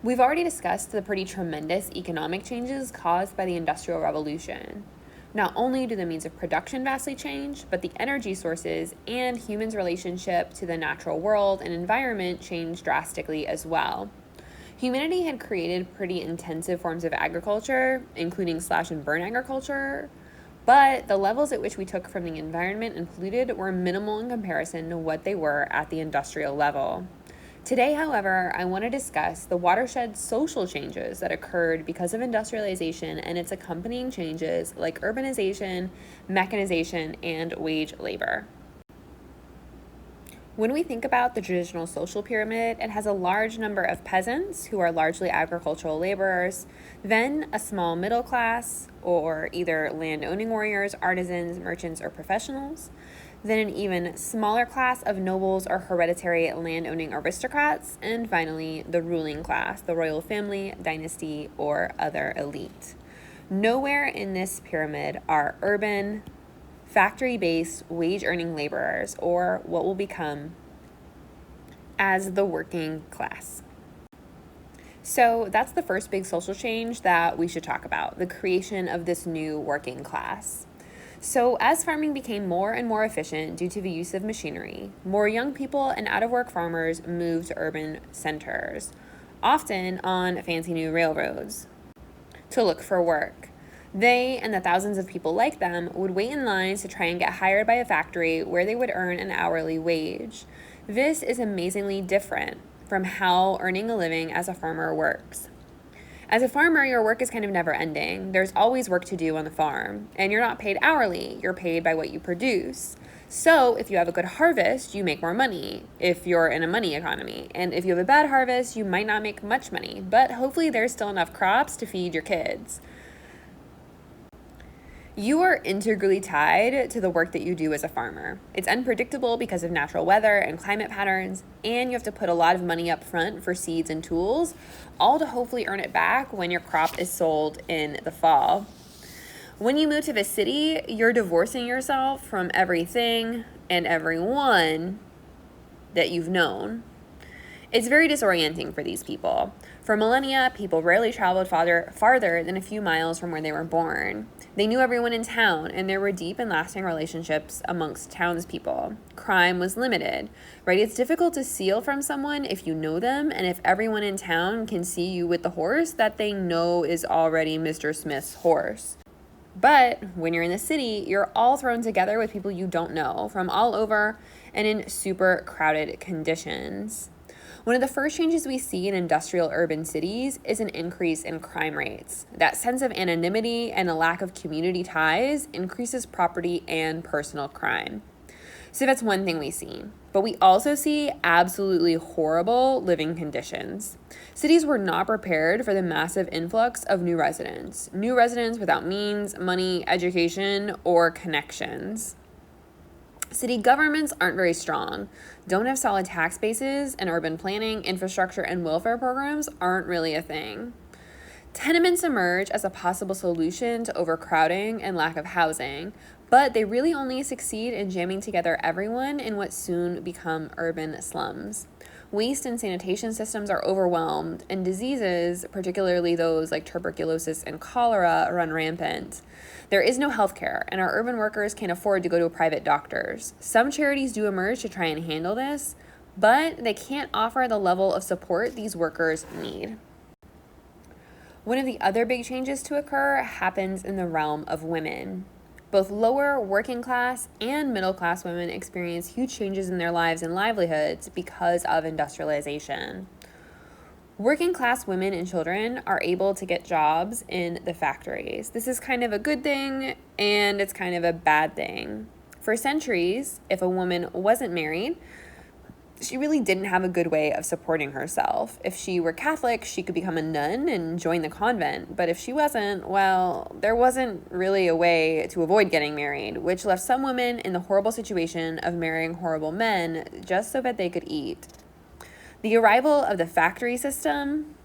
We've already discussed the pretty tremendous economic changes caused by the Industrial Revolution. Not only do the means of production vastly change, but the energy sources and humans' relationship to the natural world and environment change drastically as well. Humanity had created pretty intensive forms of agriculture, including slash and burn agriculture, but the levels at which we took from the environment and polluted were minimal in comparison to what they were at the industrial level. Today, however, I want to discuss the watershed social changes that occurred because of industrialization and its accompanying changes like urbanization, mechanization, and wage labor. When we think about the traditional social pyramid, it has a large number of peasants who are largely agricultural laborers, then a small middle class, or either land-owning warriors, artisans, merchants, or professionals, then an even smaller class of nobles or hereditary land-owning aristocrats, and finally the ruling class, the royal family, dynasty, or other elite. Nowhere in this pyramid are urban, factory-based, wage-earning laborers, or what will become as the working class. So that's the first big social change that we should talk about, the creation of this new working class. So as farming became more and more efficient due to the use of machinery, more young people and out-of-work farmers moved to urban centers, often on fancy new railroads, to look for work. They and the thousands of people like them would wait in lines to try and get hired by a factory where they would earn an hourly wage. This is amazingly different from how earning a living as a farmer works. As a farmer, your work is kind of never ending. There's always work to do on the farm, and you're not paid hourly, you're paid by what you produce. So if you have a good harvest, you make more money if you're in a money economy. And if you have a bad harvest, you might not make much money, but hopefully there's still enough crops to feed your kids. You are integrally tied to the work that you do as a farmer. It's unpredictable because of natural weather and climate patterns, and you have to put a lot of money up front for seeds and tools, all to hopefully earn it back when your crop is sold in the fall. When you move to the city, you're divorcing yourself from everything and everyone that you've known. It's very disorienting for these people. For millennia, people rarely traveled farther than a few miles from where they were born. They knew everyone in town, and there were deep and lasting relationships amongst townspeople. Crime was limited, right? It's difficult to steal from someone if you know them, and if everyone in town can see you with the horse that they know is already Mr. Smith's horse. But when you're in the city, you're all thrown together with people you don't know from all over and in super crowded conditions. One of the first changes we see in industrial urban cities is an increase in crime rates. That sense of anonymity and a lack of community ties increases property and personal crime. So that's one thing we see. But we also see absolutely horrible living conditions. Cities were not prepared for the massive influx of new residents without means, money, education, or connections. City governments aren't very strong, don't have solid tax bases, and urban planning, infrastructure, and welfare programs aren't really a thing. Tenements emerge as a possible solution to overcrowding and lack of housing, but they really only succeed in jamming together everyone in what soon become urban slums. Waste and sanitation systems are overwhelmed, and diseases, particularly those like tuberculosis and cholera, run rampant. There is no health care, and our urban workers can't afford to go to private doctors. Some charities do emerge to try and handle this, but they can't offer the level of support these workers need. One of the other big changes to occur happens in the realm of women. Both lower working class and middle class women experience huge changes in their lives and livelihoods because of industrialization. Working class women and children are able to get jobs in the factories. This is kind of a good thing, and it's kind of a bad thing. For centuries, if a woman wasn't married, she really didn't have a good way of supporting herself. If she were Catholic, she could become a nun and join the convent. But if she wasn't, well, there wasn't really a way to avoid getting married, which left some women in the horrible situation of marrying horrible men just so that they could eat. The arrival of the factory system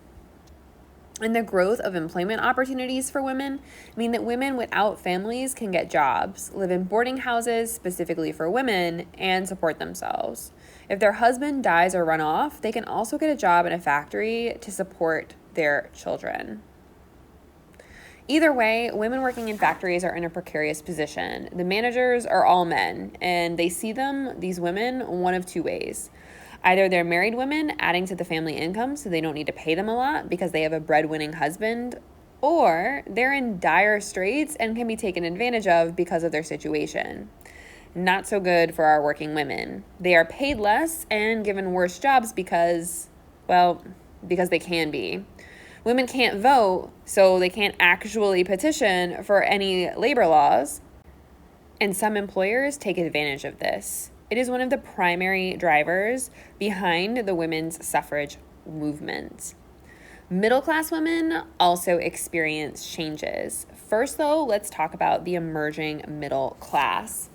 and the growth of employment opportunities for women mean that women without families can get jobs, live in boarding houses specifically for women, and support themselves. If their husband dies or run off, they can also get a job in a factory to support their children. Either way, women working in factories are in a precarious position. The managers are all men, and they see these women, one of two ways. Either they're married women adding to the family income so they don't need to pay them a lot because they have a breadwinning husband, or they're in dire straits and can be taken advantage of because of their situation. Not so good for our working women. They are paid less and given worse jobs because they can be. Women can't vote, so they can't actually petition for any labor laws. And some employers take advantage of this. It is one of the primary drivers behind the women's suffrage movement. Middle-class women also experience changes. First, though, let's talk about the emerging middle class.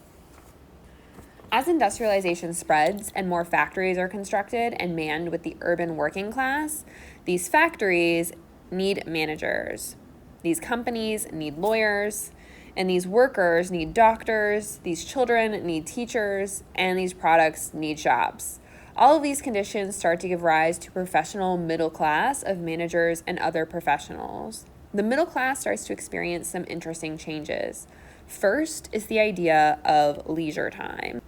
As industrialization spreads and more factories are constructed and manned with the urban working class, these factories need managers. These companies need lawyers, and these workers need doctors, these children need teachers, and these products need jobs. All of these conditions start to give rise to professional middle class of managers and other professionals. The middle class starts to experience some interesting changes. First is the idea of leisure time.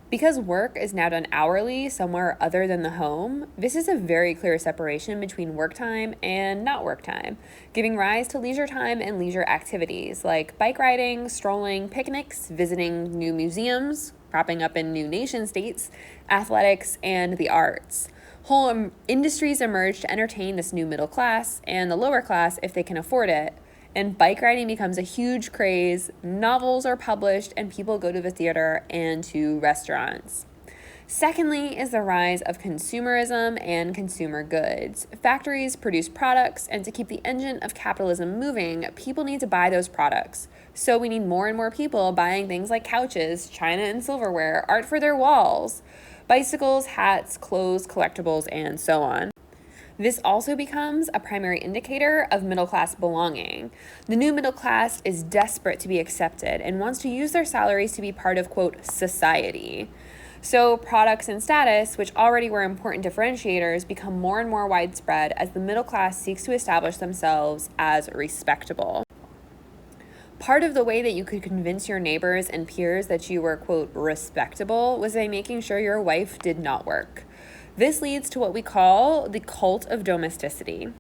Because work is now done hourly somewhere other than the home, this is a very clear separation between work time and not work time, giving rise to leisure time and leisure activities like bike riding, strolling, picnics, visiting new museums, cropping up in new nation states, athletics, and the arts. Whole industries emerge to entertain this new middle class and the lower class if they can afford it. And bike riding becomes a huge craze, novels are published, and people go to the theater and to restaurants. Secondly is the rise of consumerism and consumer goods. Factories produce products, and to keep the engine of capitalism moving, people need to buy those products. So we need more and more people buying things like couches, china and silverware, art for their walls, bicycles, hats, clothes, collectibles, and so on. This also becomes a primary indicator of middle-class belonging. The new middle class is desperate to be accepted and wants to use their salaries to be part of, quote, society. So products and status, which already were important differentiators, become more and more widespread as the middle class seeks to establish themselves as respectable. Part of the way that you could convince your neighbors and peers that you were, quote, respectable was by making sure your wife did not work. This leads to what we call the cult of domesticity.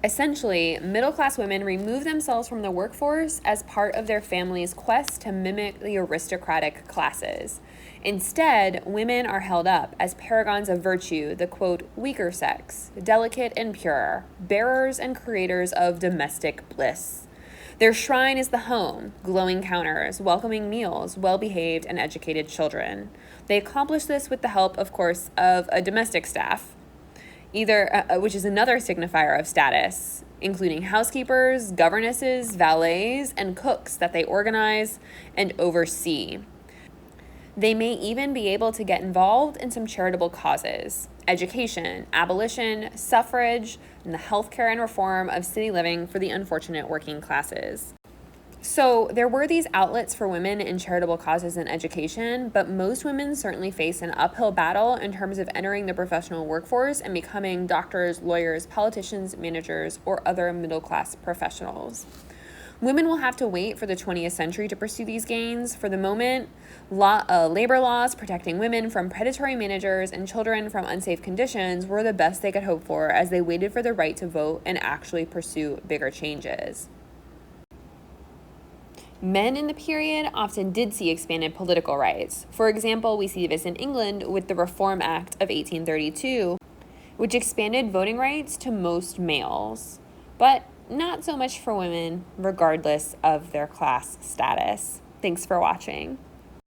Essentially, middle-class women remove themselves from the workforce as part of their family's quest to mimic the aristocratic classes. Instead, women are held up as paragons of virtue, the, quote, weaker sex, delicate and pure, bearers and creators of domestic bliss. Their shrine is the home, glowing counters, welcoming meals, well-behaved and educated children. They accomplish this with the help, of course, of a domestic staff, which is another signifier of status, including housekeepers, governesses, valets, and cooks that they organize and oversee. They may even be able to get involved in some charitable causes: education, abolition, suffrage, and the healthcare and reform of city living for the unfortunate working classes. So there were these outlets for women in charitable causes and education, but most women certainly face an uphill battle in terms of entering the professional workforce and becoming doctors, lawyers, politicians, managers, or other middle-class professionals. Women will have to wait for the 20th century to pursue these gains. For the moment, labor laws protecting women from predatory managers and children from unsafe conditions were the best they could hope for as they waited for the right to vote and actually pursue bigger changes. Men in the period often did see expanded political rights. For example, we see this in England with the Reform Act of 1832, which expanded voting rights to most males, but not so much for women, regardless of their class status. Thanks for watching.